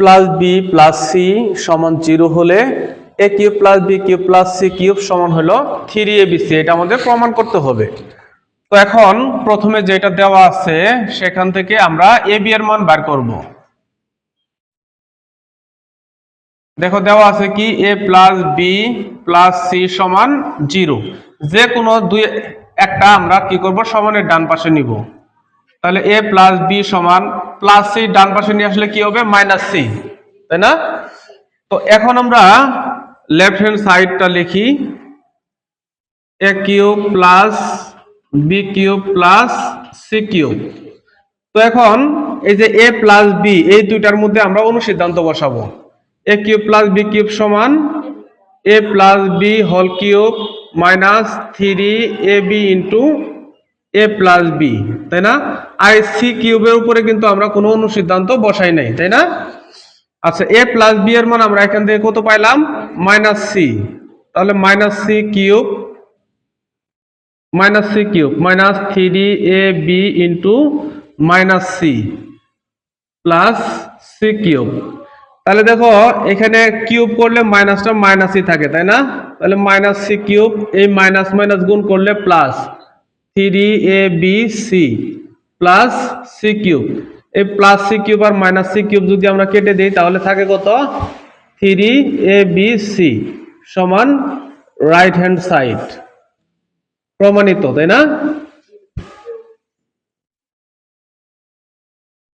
Plus B plus C সমান 0 হলে a cube plus b cube plus C cube সমান হলো 3abc। এটা আমাদের প্রমাণ করতে হবে। তো এখন প্রথমে যেটা দেওয়া আছে সেখান থেকে আমরা এ বি এর মান বের করব। দেখো দেওয়া আছে কি এ প্লাস বি প্লাস সি সমান 0। যে কোনো একটা আমরা কি করব, সমানের ডান পাশে নিব। তাহলে এ প্লাস বি সমান প্লাস সি ডান পাশে নিয়ে আসলে কি হবে, মাইনাস সি, তাই না? তো এখন আমরা লেফট হ্যান্ড সাইডটা লিখি a cube plus b cube plus C cube. তো এখন এই যে এ প্লাস বি এই দুইটার মধ্যে আমরা অনুসিদ্ধান্ত বসাবো। A cube plus b cube সমান a plus b whole cube minus 3ab into a plus b, তাই না? আর সি কিউবের উপরে কিন্তু আমরা কোনো অনুসিদ্ধান্ত বসাই নাই, তাই না? আচ্ছা, এ প্লাস বি এর মান আমরা এখান থেকে কত পাইলাম, মাইনাস সি। তাহলে minus C cube minus 3ab into minus C plus C cube. তাহলে দেখো এখানে কিউব করলে মাইনাসটা মাইনাসই থাকে, তাই না? তাহলে মাইনাস সি কিউব, এই মাইনাস মাইনাস গুণ করলে plus 3abc plus C cube. এই প্লাস সি কিউব আর মাইনাস সি কিউব যদি আমরা কেটে দিই তাহলে থাকে কত, 3abc সমান রাইট হ্যান্ড সাইড। প্রমাণিত, তাই না?